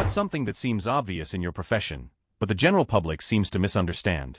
What's something that seems obvious in your profession, but the general public seems to misunderstand?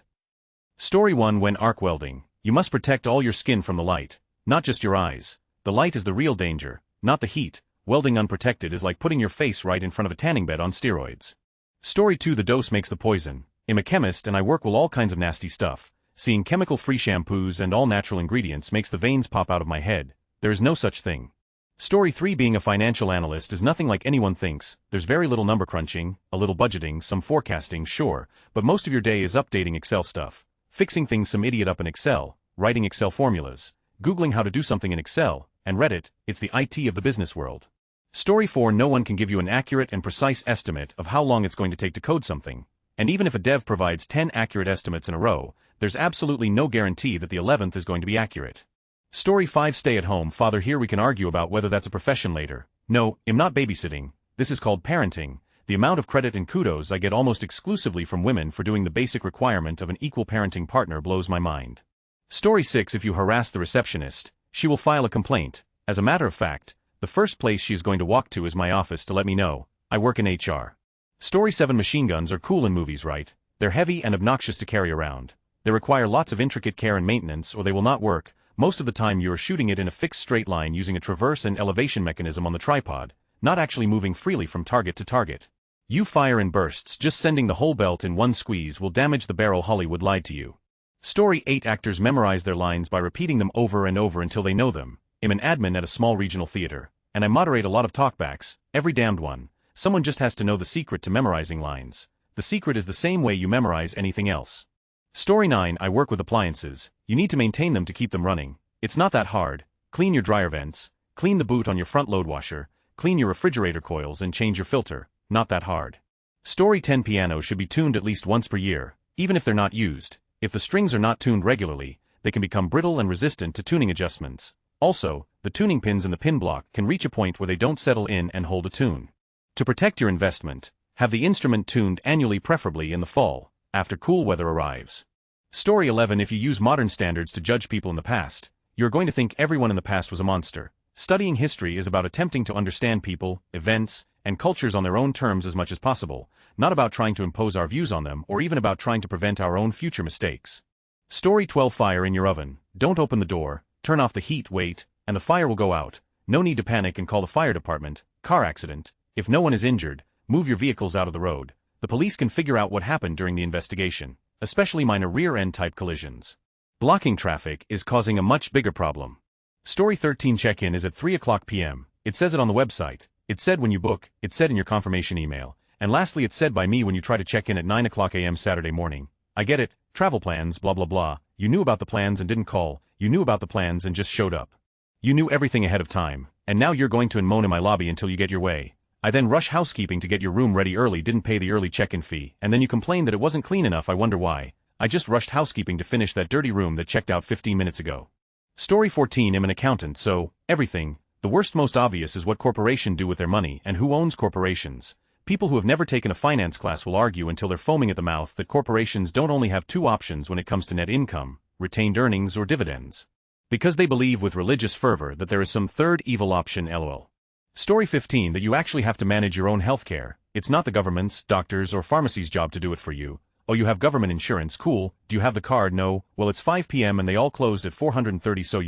Story 1. When arc welding, you must protect all your skin from the light, not just your eyes. The light is the real danger, not the heat. Welding unprotected is like putting your face right in front of a tanning bed on steroids. Story 2. The dose makes the poison. I'm a chemist and I work with all kinds of nasty stuff. Seeing chemical-free shampoos and all-natural ingredients makes the veins pop out of my head. There is no such thing. Story 3. Being a financial analyst is nothing like anyone thinks. There's very little number crunching, a little budgeting, some forecasting, sure, but most of your day is updating Excel stuff, fixing things some idiot up in Excel, writing Excel formulas, Googling how to do something in Excel, and Reddit. It's the IT of the business world. Story 4. No one can give you an accurate and precise estimate of how long it's going to take to code something, and even if a dev provides 10 accurate estimates in a row, there's absolutely no guarantee that the 11th is going to be accurate. Story 5. Stay-at-home father. Here we can argue about whether that's a profession later. No, I'm not babysitting. This is called parenting. The amount of credit and kudos I get almost exclusively from women for doing the basic requirement of an equal parenting partner blows my mind. Story 6. If you harass the receptionist, she will file a complaint. As a matter of fact, the first place she is going to walk to is my office to let me know. I work in HR. Story 7. Machine guns are cool in movies, right? They're heavy and obnoxious to carry around. They require lots of intricate care and maintenance or they will not work. Most of the time you are shooting it in a fixed straight line using a traverse and elevation mechanism on the tripod, not actually moving freely from target to target. You fire in bursts. Just sending the whole belt in one squeeze will damage the barrel. Hollywood lied to you. Story 8. Actors memorize their lines by repeating them over and over until they know them. I'm an admin at a small regional theater, and I moderate a lot of talkbacks, every damned one. Someone just has to know the secret to memorizing lines. The secret is the same way you memorize anything else. Story 9. I work with appliances. You need to maintain them to keep them running. It's not that hard. Clean your dryer vents, clean the boot on your front load washer, clean your refrigerator coils and change your filter. Not that hard. Story 10. Pianos should be tuned at least once per year, even if they're not used. If the strings are not tuned regularly, they can become brittle and resistant to tuning adjustments. Also, the tuning pins in the pin block can reach a point where they don't settle in and hold a tune. To protect your investment, have the instrument tuned annually, preferably in the fall, after cool weather arrives. Story 11. If you use modern standards to judge people in the past, you're going to think everyone in the past was a monster. Studying history is about attempting to understand people, events, and cultures on their own terms as much as possible, not about trying to impose our views on them or even about trying to prevent our own future mistakes. Story 12. Fire in your oven. Don't open the door, turn off the heat, wait, and the fire will go out. No need to panic and call the fire department. Car accident. If no one is injured, move your vehicles out of the road. The police can figure out what happened during the investigation, especially minor rear-end type collisions. Blocking traffic is causing a much bigger problem. Story 13. Check-in is at 3:00 p.m. It says it on the website. It said when you book, it said in your confirmation email, and lastly it said by me when you try to check in at 9:00 a.m. Saturday morning. I get it, travel plans, blah blah blah. You knew about the plans and didn't call, you knew about the plans and just showed up. You knew everything ahead of time, and now you're going to moan in my lobby until you get your way. I then rush housekeeping to get your room ready early, didn't pay the early check-in fee, and then you complain that it wasn't clean enough. I wonder why. I just rushed housekeeping to finish that dirty room that checked out 15 minutes ago. Story 14. I'm an accountant, so, everything. The worst, most obvious is what corporations do with their money and who owns corporations. People who have never taken a finance class will argue until they're foaming at the mouth that corporations don't only have two options when it comes to net income, retained earnings or dividends. Because they believe with religious fervor that there is some third evil option, lol. Story 15. That you actually have to manage your own healthcare. It's not the government's, doctors or pharmacy's job to do it for you. Oh, you have government insurance, cool. Do you have the card? No. Well, it's 5 p.m. and they all closed at 4:30, so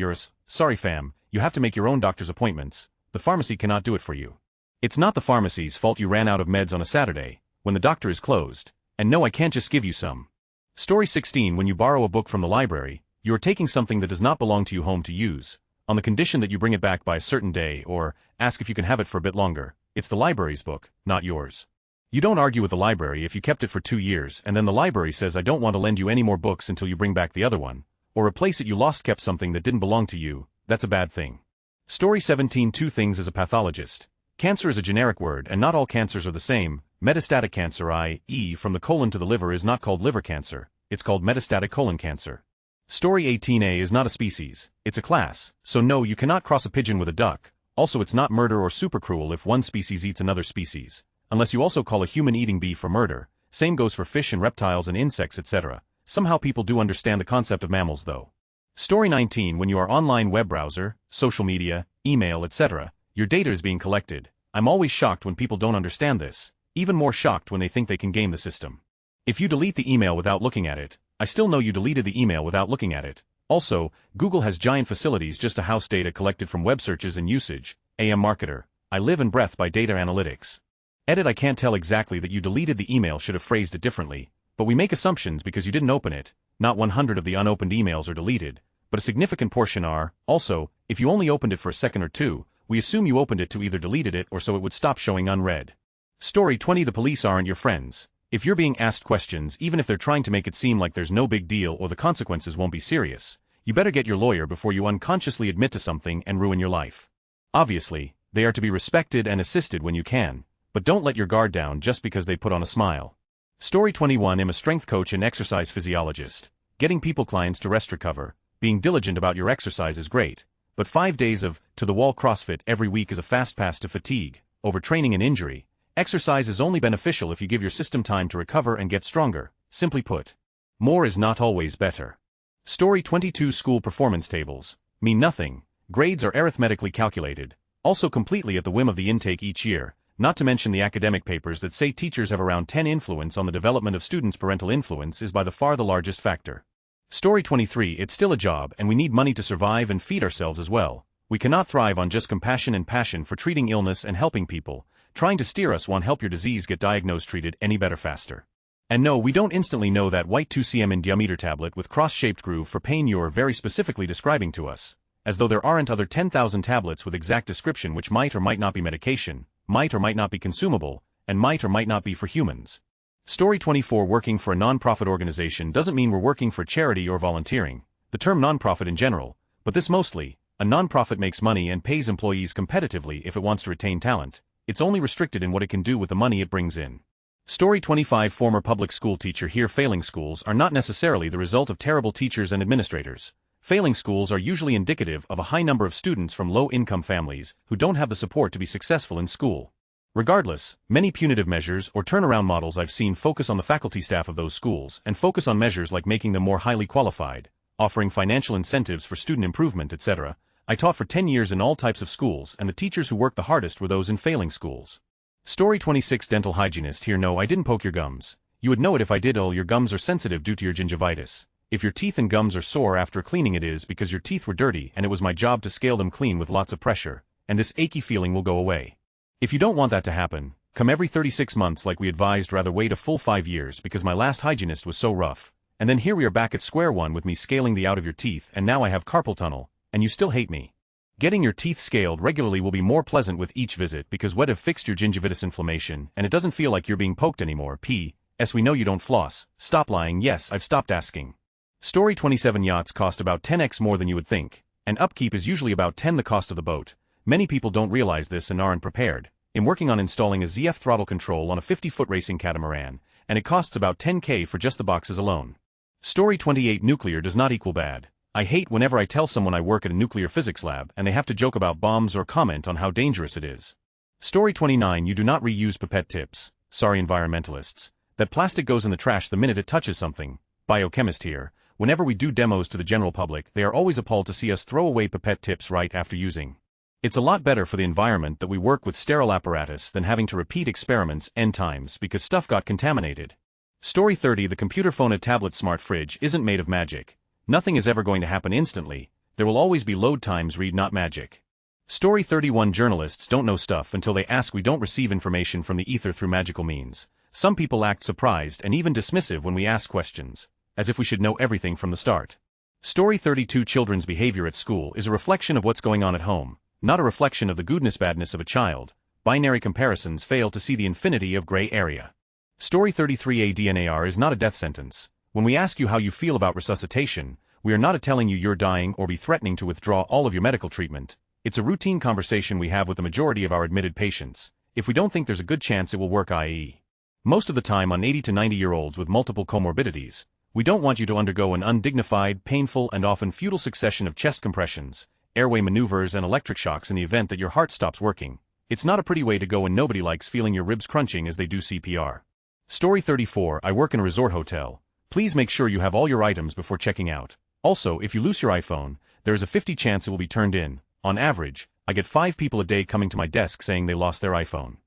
sorry fam, you have to make your own doctor's appointments. The pharmacy cannot do it for you. It's not the pharmacy's fault you ran out of meds on a Saturday, when the doctor is closed. And no, I can't just give you some. Story 16. When you borrow a book from the library, you are taking something that does not belong to you home to use, on the condition that you bring it back by a certain day or ask if you can have it for a bit longer. It's the library's book, not yours. You don't argue with the library if you kept it for 2 years and then the library says I don't want to lend you any more books until you bring back the other one, or replace it. You lost kept something that didn't belong to you. That's a bad thing. Story 17. 2 things as a pathologist. Cancer is a generic word and not all cancers are the same. Metastatic cancer, i.e. from the colon to the liver, is not called liver cancer, it's called metastatic colon cancer. Story 18a is not a species, it's a class, so no, you cannot cross a pigeon with a duck. Also, it's not murder or super cruel if one species eats another species, unless you also call a human eating bee for murder. Same goes for fish and reptiles and insects, etc. Somehow people do understand the concept of mammals though. Story 19. When you are online web browser, social media, email, etc., your data is being collected. I'm always shocked when people don't understand this. even more shocked when they think they can game the system. If you delete the email without looking at it, I still know you deleted the email without looking at it. Also, Google has giant facilities just to house data collected from web searches and usage. AM Marketer, I live and breathe by data analytics. Edit, I can't tell exactly that you deleted the email, should have phrased it differently, but we make assumptions because you didn't open it. Not 100 of the unopened emails are deleted, but a significant portion are. Also, if you only opened it for a second or two, we assume you opened it to either deleted it or so it would stop showing unread. Story 20. The police aren't your friends. If you're being asked questions, even if they're trying to make it seem like there's no big deal or the consequences won't be serious, you better get your lawyer before you unconsciously admit to something and ruin your life. Obviously, they are to be respected and assisted when you can, but don't let your guard down just because they put on a smile. Story 21. I'm a strength coach and exercise physiologist. Getting people clients to rest recover, being diligent about your exercise is great, but 5 days of to-the-wall CrossFit every week is a fast pass to fatigue, overtraining and injury. Exercise is only beneficial if you give your system time to recover and get stronger. Simply put, more is not always better. Story 22. School performance tables mean nothing. Grades are arithmetically calculated, also completely at the whim of the intake each year, not to mention the academic papers that say teachers have around 10 influence on the development of students. Parental influence is by far the largest factor. Story 23. It's still a job and we need money to survive and feed ourselves as well. We cannot thrive on just compassion and passion for treating illness and helping people. Trying to steer us won't help your disease get diagnosed, treated any better faster. And no, we don't instantly know that white 2 cm in diameter tablet with cross-shaped groove for pain you're very specifically describing to us, as though there aren't other 10,000 tablets with exact description which might or might not be medication, might or might not be consumable, and might or might not be for humans. Story 24. Working for a non-profit organization doesn't mean we're working for charity or volunteering, the term non-profit in general, but this mostly. A non-profit makes money and pays employees competitively if it wants to retain talent. It's only restricted in what it can do with the money it brings in. Story 25. Former public school teacher here. Failing schools are not necessarily the result of terrible teachers and administrators. Failing schools are usually indicative of a high number of students from low-income families who don't have the support to be successful in school. Regardless, many punitive measures or turnaround models I've seen focus on the faculty staff of those schools and focus on measures like making them more highly qualified, offering financial incentives for student improvement, etc. I taught for 10 years in all types of schools, and the teachers who worked the hardest were those in failing schools. Story 26. Dental hygienist here. No, I didn't poke your gums. You would know it if I did. Your gums are sensitive due to your gingivitis. If your teeth and gums are sore after cleaning, it is because your teeth were dirty and it was my job to scale them clean with lots of pressure, and this achy feeling will go away. If you don't want that to happen, come every 36 months like we advised, rather wait a full 5 years because my last hygienist was so rough. And then here we are back at square one with me scaling the out of your teeth, and now I have carpal tunnel, and you still hate me. Getting your teeth scaled regularly will be more pleasant with each visit because we'd have fixed your gingivitis inflammation and it doesn't feel like you're being poked anymore. P.S. We know you don't floss. Stop lying. Yes, I've stopped asking. Story 27. Yachts cost about 10x more than you would think, and upkeep is usually about 10 the cost of the boat. Many people don't realize this and aren't prepared. I'm working on installing a ZF throttle control on a 50-foot racing catamaran, and it costs about 10K for just the boxes alone. Story 28. Nuclear does not equal bad. I hate whenever I tell someone I work at a nuclear physics lab and they have to joke about bombs or comment on how dangerous it is. Story 29. You do not reuse pipette tips. Sorry environmentalists. That plastic goes in the trash the minute it touches something. Biochemist here. Whenever we do demos to the general public, they are always appalled to see us throw away pipette tips right after using. It's a lot better for the environment that we work with sterile apparatus than having to repeat experiments n times because stuff got contaminated. Story 30. The computer phone, a tablet, smart fridge isn't made of magic. Nothing is ever going to happen instantly. There will always be load times. Read, not magic. Story 31. Journalists don't know stuff until they ask. We don't receive information from the ether through magical means. Some people act surprised and even dismissive when we ask questions, as if we should know everything from the start. Story 32. Children's behavior at school is a reflection of what's going on at home, not a reflection of the goodness-badness of a child. Binary comparisons fail to see the infinity of gray area. Story 33. A DNAR is not a death sentence. When we ask you how you feel about resuscitation, we are not telling you you're dying or be threatening to withdraw all of your medical treatment. It's a routine conversation we have with the majority of our admitted patients. If we don't think there's a good chance it will work, i.e., most of the time on 80 to 90-year-olds with multiple comorbidities, we don't want you to undergo an undignified, painful, and often futile succession of chest compressions, airway maneuvers, and electric shocks in the event that your heart stops working. It's not a pretty way to go, and nobody likes feeling your ribs crunching as they do CPR. Story 34. I work in a resort hotel. Please make sure you have all your items before checking out. Also, if you lose your iPhone, there is a 50% chance it will be turned in. On average, I get 5 people a day coming to my desk saying they lost their iPhone.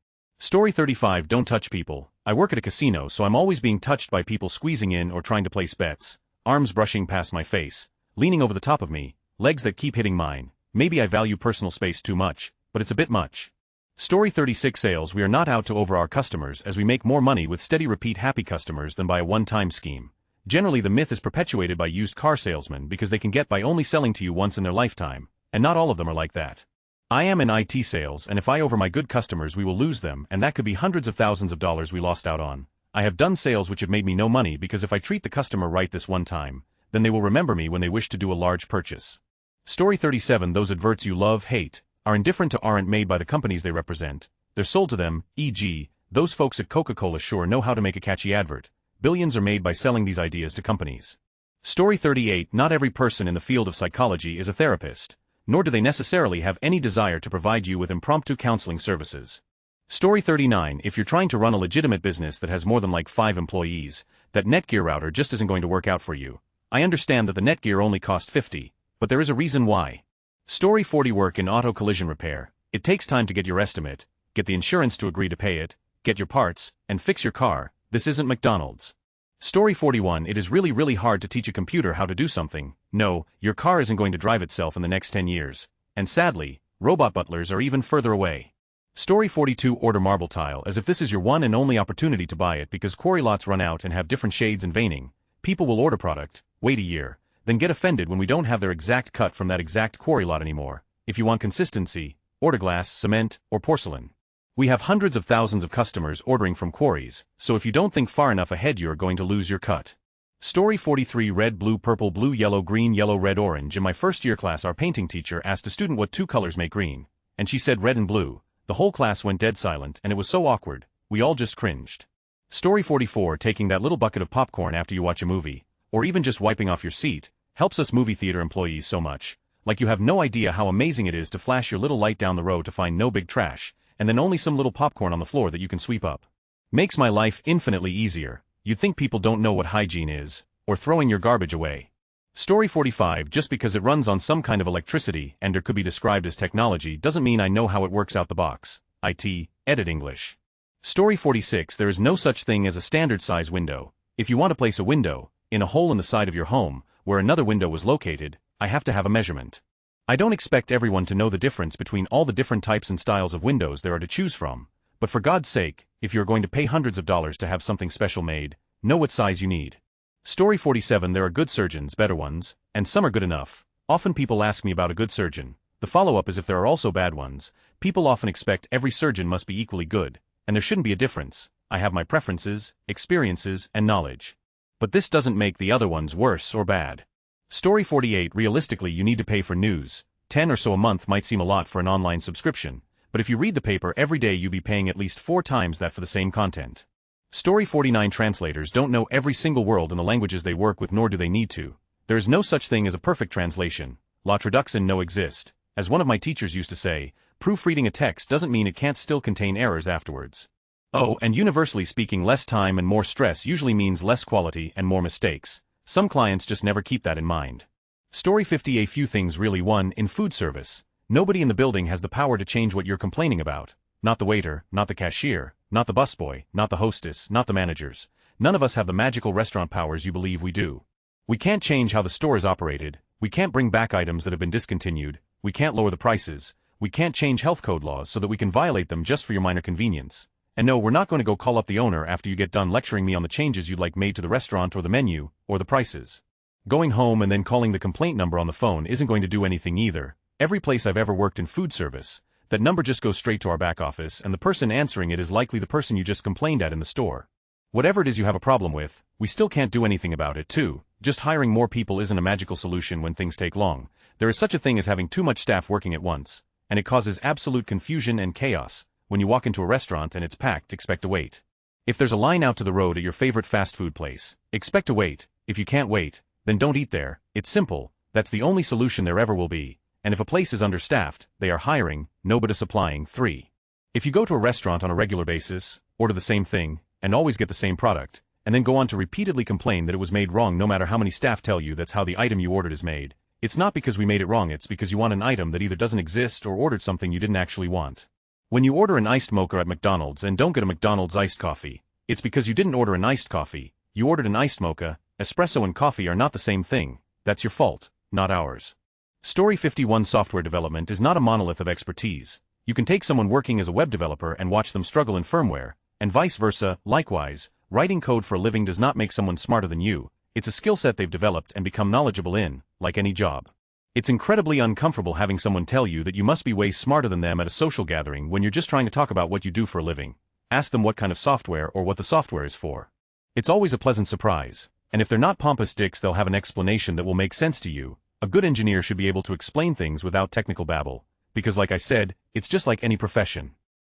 Story 35. Don't touch people. I work at a casino, so I'm always being touched by people squeezing in or trying to place bets, arms brushing past my face, leaning over the top of me, legs that keep hitting mine. Maybe I value personal space too much, but it's a bit much. Story 36. Sales. We are not out to over our customers, as we make more money with steady repeat happy customers than by a one-time scheme. Generally, the myth is perpetuated by used car salesmen because they can get by only selling to you once in their lifetime, and not all of them are like that. I am in IT sales, and if I over my good customers, we will lose them, and that could be hundreds of thousands of dollars we lost out on. I have done sales which have made me no money because if I treat the customer right this one time, then they will remember me when they wish to do a large purchase. Story 37. Those adverts you love, hate, are indifferent to aren't made by the companies they represent. They're sold to them, e.g., those folks at Coca-Cola sure know how to make a catchy advert. Billions are made by selling these ideas to companies. Story 38. Not every person in the field of psychology is a therapist, nor do they necessarily have any desire to provide you with impromptu counseling services. Story 39. If you're trying to run a legitimate business that has more than like 5 employees, that Netgear router just isn't going to work out for you. I understand that the Netgear only cost $50, but there is a reason why. Story 40. Work in auto collision repair. It takes time to get your estimate, get the insurance to agree to pay it, get your parts, and fix your car. This isn't McDonald's. Story 41. It is really hard to teach a computer how to do something. No, your car isn't going to drive itself in the next 10 years. And sadly, robot butlers are even further away. Story 42. Order marble tile as if this is your one and only opportunity to buy it because quarry lots run out and have different shades and veining. People will order product, wait a year, then get offended when we don't have their exact cut from that exact quarry lot anymore. If you want consistency, order glass, cement, or porcelain. We have hundreds of thousands of customers ordering from quarries, so if you don't think far enough ahead you're going to lose your cut. Story 43. Red, blue, purple, blue, yellow, green, yellow, red, orange. In my first year class, our painting teacher asked a student what 2 colors make green, and she said red and blue. The whole class went dead silent and it was so awkward, we all just cringed. Story 44. Taking that little bucket of popcorn after you watch a movie, or even just wiping off your seat, helps us movie theater employees so much. Like you have no idea how amazing it is to flash your little light down the road to find no big trash, and then only some little popcorn on the floor that you can sweep up. Makes my life infinitely easier. You'd think people don't know what hygiene is, or throwing your garbage away. Story 45. Just because it runs on some kind of electricity and or could be described as technology doesn't mean I know how it works out the box. IT, edit English. Story 46. There is no such thing as a standard size window. If you want to place a window in a hole in the side of your home, where another window was located, I have to have a measurement. I don't expect everyone to know the difference between all the different types and styles of windows there are to choose from, but for God's sake, if you're going to pay hundreds of dollars to have something special made, know what size you need. Story 47. There are good surgeons, better ones, and some are good enough. Often people ask me about a good surgeon. The follow-up is if there are also bad ones. People often expect every surgeon must be equally good, and there shouldn't be a difference. I have my preferences, experiences, and knowledge. But this doesn't make the other ones worse or bad. Story 48. Realistically, you need to pay for news. 10 or so a month might seem a lot for an online subscription, but if you read the paper every day you'll be paying at least 4 times that for the same content. Story 49. Translators don't know every single word in the languages they work with, nor do they need to. There is no such thing as a perfect translation. La traduction no existe. As one of my teachers used to say, proofreading a text doesn't mean it can't still contain errors afterwards. Oh, and universally speaking, less time and more stress usually means less quality and more mistakes. Some clients just never keep that in mind. Story 50. A few things really. 1. In food service, nobody in the building has the power to change what you're complaining about. Not the waiter, not the cashier, not the busboy, not the hostess, not the managers. None of us have the magical restaurant powers you believe we do. We can't change how the store is operated, we can't bring back items that have been discontinued, we can't lower the prices, we can't change health code laws so that we can violate them just for your minor convenience. And no, we're not going to go call up the owner after you get done lecturing me on the changes you'd like made to the restaurant or the menu, or the prices. Going home and then calling the complaint number on the phone isn't going to do anything either. Every place I've ever worked in food service, that number just goes straight to our back office and the person answering it is likely the person you just complained at in the store. Whatever it is you have a problem with, we still can't do anything about it too. Just hiring more people isn't a magical solution when things take long. There is such a thing as having too much staff working at once, and it causes absolute confusion and chaos. When you walk into a restaurant and it's packed, expect to wait. If there's a line out to the road at your favorite fast food place, expect to wait. If you can't wait, then don't eat there. It's simple. That's the only solution there ever will be. And if a place is understaffed, they are hiring, nobody supplying. 3. If you go to a restaurant on a regular basis, order the same thing, and always get the same product, and then go on to repeatedly complain that it was made wrong no matter how many staff tell you that's how the item you ordered is made, it's not because we made it wrong, it's because you want an item that either doesn't exist or ordered something you didn't actually want. When you order an iced mocha at McDonald's and don't get a McDonald's iced coffee, it's because you didn't order an iced coffee, you ordered an iced mocha. Espresso and coffee are not the same thing. That's your fault, not ours. Story 51. Software development is not a monolith of expertise. You can take someone working as a web developer and watch them struggle in firmware, and vice versa. Likewise, writing code for a living does not make someone smarter than you. It's a skill set they've developed and become knowledgeable in, like any job. It's incredibly uncomfortable having someone tell you that you must be way smarter than them at a social gathering when you're just trying to talk about what you do for a living. Ask them what kind of software or what the software is for. It's always a pleasant surprise, and if they're not pompous dicks, they'll have an explanation that will make sense to you. A good engineer should be able to explain things without technical babble, because like I said, it's just like any profession.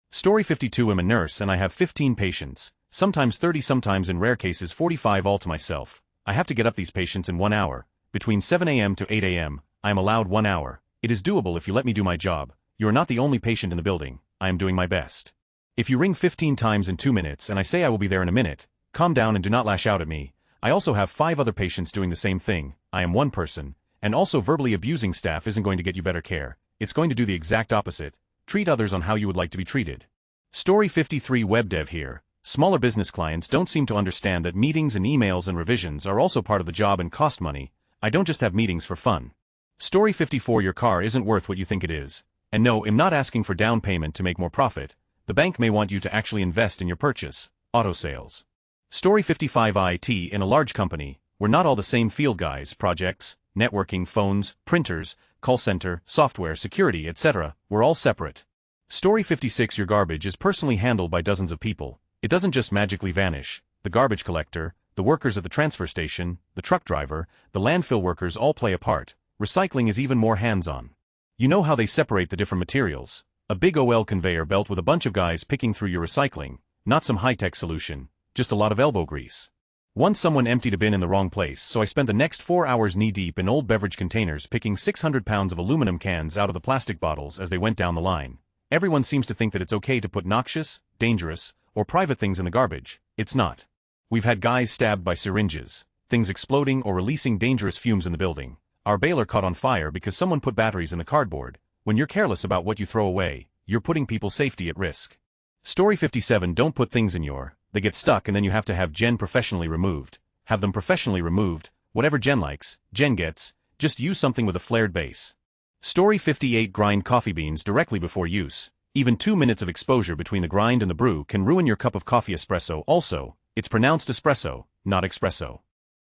Story 52. I'm a nurse and I have 15 patients, sometimes 30, sometimes in rare cases 45 all to myself. I have to get up these patients in 1 hour. Between 7 a.m. to 8 a.m., I am allowed 1 hour. It is doable if you let me do my job. You are not the only patient in the building. I am doing my best. If you ring 15 times in 2 minutes and I say I will be there in a minute, calm down and do not lash out at me. I also have 5 other patients doing the same thing. I am one person, and also verbally abusing staff isn't going to get you better care. It's going to do the exact opposite. Treat others on how you would like to be treated. Story 53. Web dev here. Smaller business clients don't seem to understand that meetings and emails and revisions are also part of the job and cost money. I don't just have meetings for fun. Story 54. Your car isn't worth what you think it is. And no, I'm not asking for down payment to make more profit. The bank may want you to actually invest in your purchase. Auto sales. Story 55. IT in a large company, we're not all the same field guys, projects, networking, phones, printers, call center, software, security, etc. We're all separate. Story 56. Your garbage is personally handled by dozens of people. It doesn't just magically vanish. The garbage collector, the workers at the transfer station, the truck driver, the landfill workers all play a part. Recycling is even more hands-on. You know how they separate the different materials. A big OL conveyor belt with a bunch of guys picking through your recycling. Not some high-tech solution, just a lot of elbow grease. Once someone emptied a bin in the wrong place, so I spent the next 4 hours knee-deep in old beverage containers picking 600 pounds of aluminum cans out of the plastic bottles as they went down the line. Everyone seems to think that it's okay to put noxious, dangerous, or private things in the garbage. It's not. We've had guys stabbed by syringes, things exploding or releasing dangerous fumes in the building. Our baler caught on fire because someone put batteries in the cardboard. When you're careless about what you throw away, you're putting people's safety at risk. Story 57. Don't put things in your, they get stuck and then you have to have Jen professionally removed. Have them professionally removed. Whatever Jen likes, Jen gets. Just use something with a flared base. Story 58. Grind coffee beans directly before use. Even 2 minutes of exposure between the grind and the brew can ruin your cup of coffee. Espresso also, it's pronounced espresso, not espresso.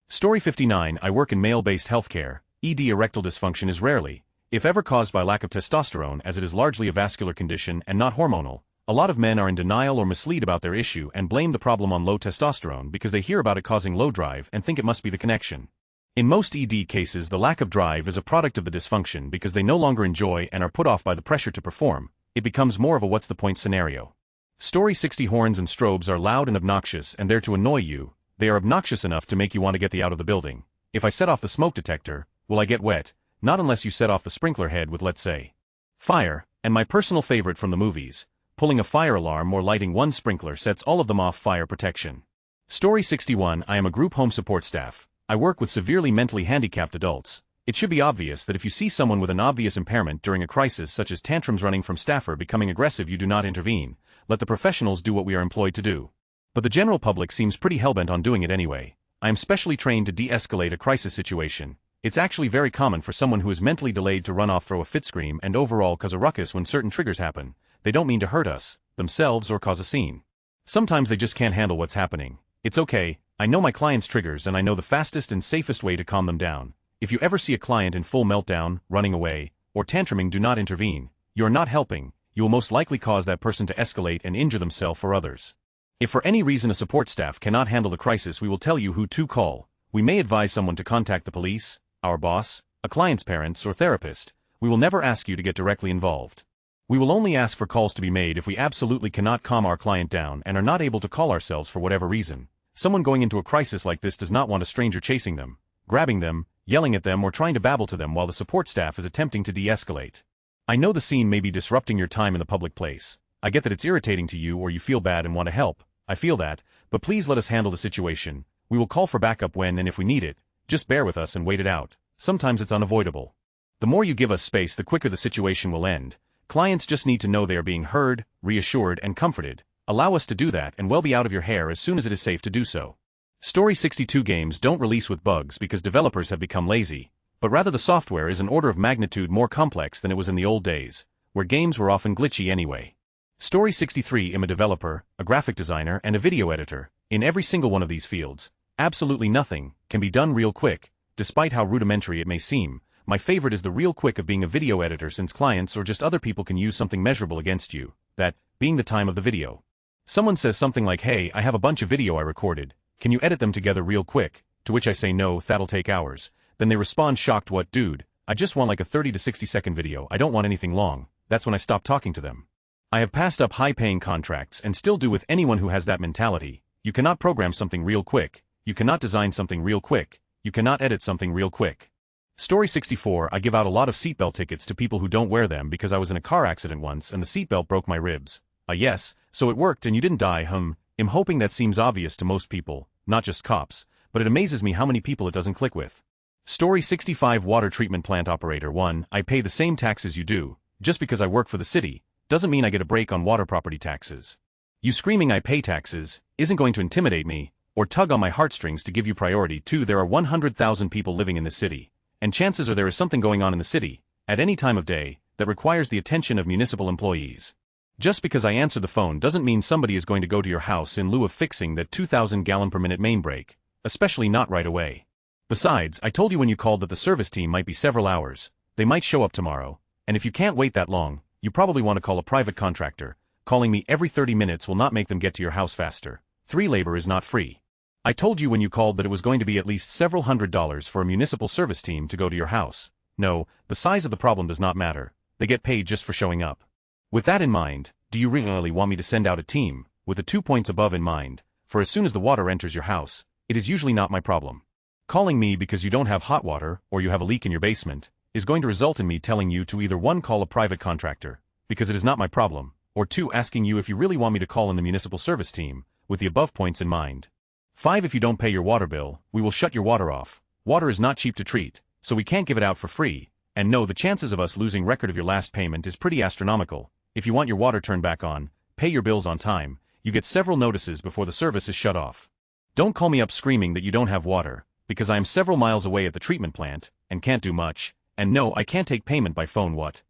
Story 59. I work in male-based healthcare. Erectile dysfunction is rarely, if ever, caused by lack of testosterone, as it is largely a vascular condition and not hormonal. A lot of men are in denial or mislead about their issue and blame the problem on low testosterone because they hear about it causing low drive and think it must be the connection. In most ED cases, the lack of drive is a product of the dysfunction because they no longer enjoy and are put off by the pressure to perform. It becomes more of a what's the point scenario. Story 60. Horns and strobes are loud and obnoxious and they're to annoy you. They are obnoxious enough to make you want to get out of the building. If I set off the smoke detector, will I get wet? Not unless you set off the sprinkler head with, let's say, fire. And my personal favorite from the movies, pulling a fire alarm or lighting one sprinkler sets all of them off. Fire protection. Story 61. I am a group home support staff. I work with severely mentally handicapped adults. It should be obvious that if you see someone with an obvious impairment during a crisis such as tantrums running from staffer becoming aggressive, you do not intervene. Let the professionals do what we are employed to do. But the general public seems pretty hellbent on doing it anyway. I am specially trained to de-escalate a crisis situation. It's actually very common for someone who is mentally delayed to run off, throw a fit, scream, and overall cause a ruckus when certain triggers happen. They don't mean to hurt us, themselves, or cause a scene. Sometimes they just can't handle what's happening. It's okay, I know my clients' triggers and I know the fastest and safest way to calm them down. If you ever see a client in full meltdown, running away, or tantruming, do not intervene. You are not helping. You will most likely cause that person to escalate and injure themselves or others. If for any reason a support staff cannot handle the crisis, we will tell you who to call. We may advise someone to contact the police, our boss, a client's parents, or therapist. We will never ask you to get directly involved. We will only ask for calls to be made if we absolutely cannot calm our client down and are not able to call ourselves for whatever reason. Someone going into a crisis like this does not want a stranger chasing them, grabbing them, yelling at them, or trying to babble to them while the support staff is attempting to de-escalate. I know the scene may be disrupting your time in the public place. I get that it's irritating to you or you feel bad and want to help. I feel that, but please let us handle the situation. We will call for backup when and if we need it. Just bear with us and wait it out. Sometimes it's unavoidable. The more you give us space, the quicker the situation will end. Clients just need to know they are being heard, reassured, and comforted. Allow us to do that and we'll be out of your hair as soon as it is safe to do so. Story 62 games don't release with bugs because developers have become lazy, but rather the software is an order of magnitude more complex than it was in the old days, where games were often glitchy anyway. Story 63 I'm a developer, a graphic designer, and a video editor. In every single one of these fields, absolutely nothing can be done real quick, despite how rudimentary it may seem. My favorite is the real quick of being a video editor, since clients or just other people can use something measurable against you, that being the time of the video. Someone says something like, "Hey, I have a bunch of video I recorded, can you edit them together real quick?" To which I say, "No, that'll take hours." Then they respond shocked, "What, dude? I just want like a 30 to 60 second video, I don't want anything long." That's when I stop talking to them. I have passed up high-paying contracts and still do with anyone who has that mentality. You cannot program something real quick, you cannot design something real quick, you cannot edit something real quick. Story 64 I give out a lot of seatbelt tickets to people who don't wear them because I was in a car accident once and the seatbelt broke my ribs. Yes, so it worked and you didn't die. I'm hoping that seems obvious to most people, not just cops, but it amazes me how many people it doesn't click with. Story 65 Water treatment plant operator 1 I pay the same taxes you do. Just because I work for the city doesn't mean I get a break on water property taxes. You screaming "I pay taxes" isn't going to intimidate me or tug on my heartstrings to give you priority. 2 There are 100,000 people living in this city, and chances are there is something going on in the city at any time of day that requires the attention of municipal employees. Just because I answer the phone doesn't mean somebody is going to go to your house in lieu of fixing that 2,000 gallon per minute main break, especially not right away. Besides, I told you when you called that the service team might be several hours. They might show up tomorrow, and if you can't wait that long, you probably want to call a private contractor. Calling me every 30 minutes will not make them get to your house faster. 3 Labor is not free. I told you when you called that it was going to be at least several $100s for a municipal service team to go to your house. No, the size of the problem does not matter. They get paid just for showing up. With that in mind, do you really want me to send out a team, with the 2 points above in mind, for as soon as the water enters your house? It is usually not my problem. Calling me because you don't have hot water, or you have a leak in your basement, is going to result in me telling you to either 1 call a private contractor, because it is not my problem, or 2 asking you if you really want me to call in the municipal service team, with the above points in mind. 5 If you don't pay your water bill, we will shut your water off. Water is not cheap to treat, so we can't give it out for free, and no, the chances of us losing record of your last payment is pretty astronomical. If you want your water turned back on, pay your bills on time, you get several notices before the service is shut off. Don't call me up screaming that you don't have water, because I am several miles away at the treatment plant, and can't do much, and no, I can't take payment by phone. What?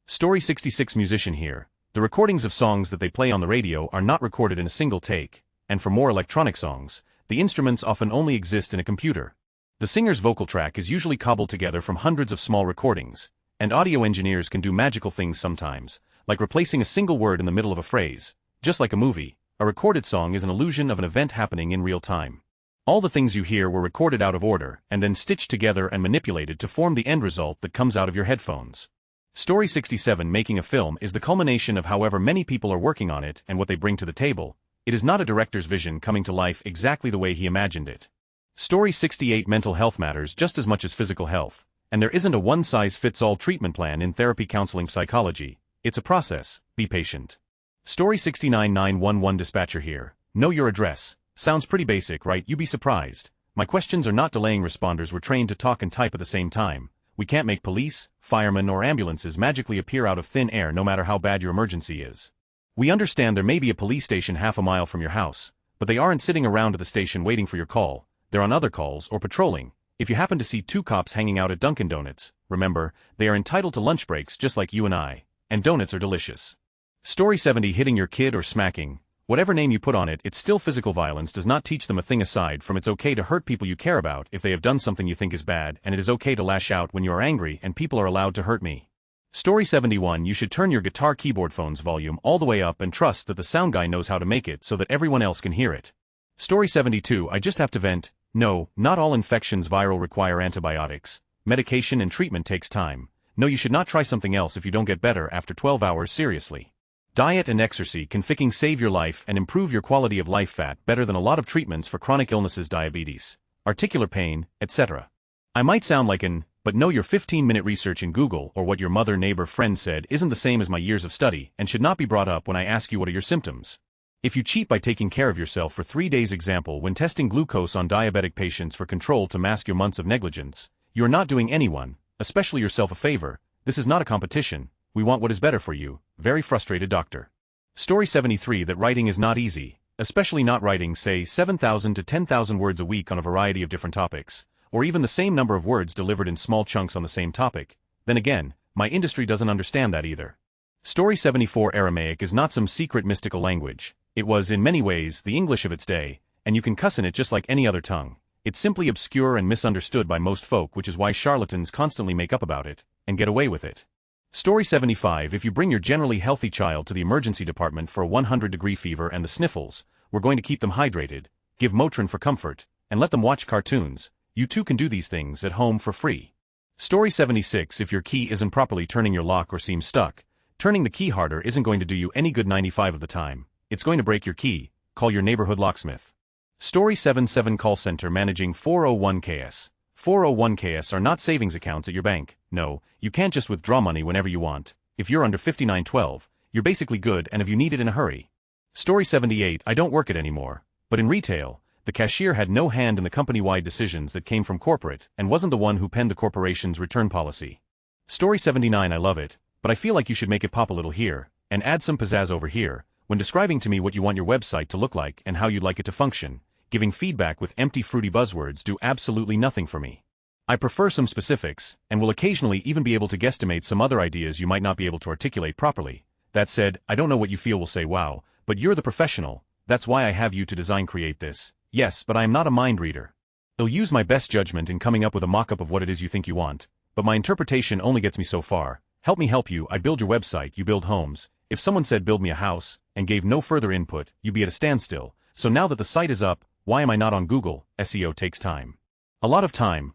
Story 66 Musician here. The recordings of songs that they play on the radio are not recorded in a single take, and for more electronic songs, the instruments often only exist in a computer. The singer's vocal track is usually cobbled together from hundreds of small recordings, and audio engineers can do magical things sometimes, like replacing a single word in the middle of a phrase. Just like a movie, a recorded song is an illusion of an event happening in real time. All the things you hear were recorded out of order and then stitched together and manipulated to form the end result that comes out of your headphones. Story 67 Making a film is the culmination of however many people are working on it and what they bring to the table. It is not a director's vision coming to life exactly the way he imagined it. Story 68 Mental health matters just as much as physical health, and there isn't a one-size-fits-all treatment plan in therapy, counseling, psychology. It's a process. Be patient. Story 69 911 dispatcher here. Know your address. Sounds pretty basic, right? You'd be surprised. My questions are not delaying responders. We're trained to talk and type at the same time. We can't make police, firemen, or ambulances magically appear out of thin air no matter how bad your emergency is. We understand there may be a police station half a mile from your house, but they aren't sitting around at the station waiting for your call. They're on other calls or patrolling. If you happen to see 2 cops hanging out at Dunkin' Donuts, remember, they are entitled to lunch breaks just like you and I. And donuts are delicious. Story 70 Hitting your kid or smacking. Whatever name you put on it, it's still physical violence. Does not teach them a thing aside from it's okay to hurt people you care about if they have done something you think is bad, and it is okay to lash out when you are angry and people are allowed to hurt me. Story 71 You should turn your guitar keyboard phone's volume all the way up and trust that the sound guy knows how to make it so that everyone else can hear it. Story 72 I just have to vent. No, not all infections viral require antibiotics. Medication and treatment takes time. No, you should not try something else if you don't get better after 12 hours. Seriously. Diet and exercise can fucking save your life and improve your quality of life fat better than a lot of treatments for chronic illnesses, diabetes, articular pain, etc. I might sound like but no, your 15-minute research in Google or what your mother, neighbor, friend said isn't the same as my years of study and should not be brought up when I ask you what are your symptoms. If you cheat by taking care of yourself for 3 days, example when testing glucose on diabetic patients for control to mask your months of negligence, you are not doing anyone, especially yourself, a favor. This is not a competition. we want what is better for you. Very frustrated doctor. Story 73 that writing is not easy, especially not writing, say, 7,000 to 10,000 words a week on a variety of different topics, or even the same number of words delivered in small chunks on the same topic. Then again, my industry doesn't understand that either. Story 74 Aramaic is not some secret mystical language. It was, in many ways, the English of its day, and you can cuss in it just like any other tongue. It's simply obscure and misunderstood by most folk, which is why charlatans constantly make up about it, and get away with it. Story 75 If you bring your generally healthy child to the emergency department for a 100-degree fever and the sniffles, we're going to keep them hydrated, give Motrin for comfort, and let them watch cartoons. You too can do these things at home for free. Story 76 If your key isn't properly turning your lock or seems stuck, turning the key harder isn't going to do you any good 95 of the time. It's going to break your key. Call your neighborhood locksmith. Story 77 Call Center Managing 401ks. 401ks are not savings accounts at your bank. No, you can't just withdraw money whenever you want. If you're under 5912, you're basically good, and if you need it in a hurry. Story 78 I don't work it anymore. But in retail, the cashier had no hand in the company-wide decisions that came from corporate and wasn't the one who penned the corporation's return policy. Story 79 I love it, but I feel like you should make it pop a little here, and add some pizzazz over here, when describing to me what you want your website to look like and how you'd like it to function. Giving feedback with empty fruity buzzwords do absolutely nothing for me. I prefer some specifics, and will occasionally even be able to guesstimate some other ideas you might not be able to articulate properly. That said, I don't know what you feel will say wow, but you're the professional, that's why I have you to create this. Yes, but I am not a mind reader. I'll use my best judgment in coming up with a mock-up of what it is you think you want, but my interpretation only gets me so far. Help me help you. I build your website, you build homes. If someone said build me a house, and gave no further input, you'd be at a standstill. So now that the site is up, why am I not on Google? SEO takes time. A lot of time.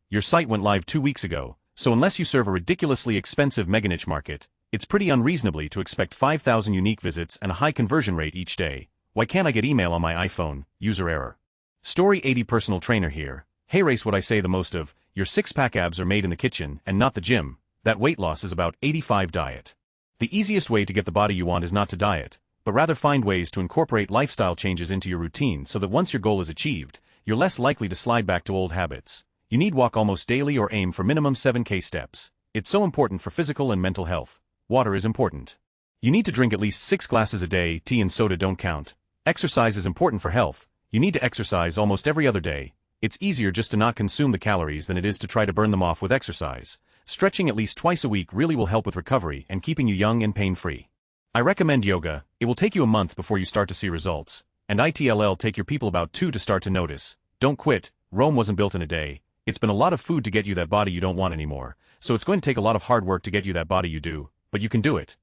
Your site went live 2 weeks ago, so unless you serve a ridiculously expensive mega niche market, it's pretty unreasonably to expect 5,000 unique visits and a high conversion rate each day. Why can't I get email on my iPhone? User error. Story 80 Personal trainer here. Hey race, what I say the most of, your six-pack abs are made in the kitchen and not the gym. That weight loss is about 85 diet. The easiest way to get the body you want is not to diet, but rather find ways to incorporate lifestyle changes into your routine so that once your goal is achieved, you're less likely to slide back to old habits. You need walk almost daily or aim for minimum 7K steps. It's so important for physical and mental health. Water is important. You need to drink at least 6 glasses a day. Tea and soda don't count. Exercise is important for health. You need to exercise almost every other day. It's easier just to not consume the calories than it is to try to burn them off with exercise. Stretching at least twice a week really will help with recovery and keeping you young and pain-free. I recommend yoga. It will take you a month before you start to see results, and ITLL take your people about 2 to start to notice. Don't quit. Rome wasn't built in a day. It's been a lot of food to get you that body you don't want anymore, so it's going to take a lot of hard work to get you that body you do, but you can do it.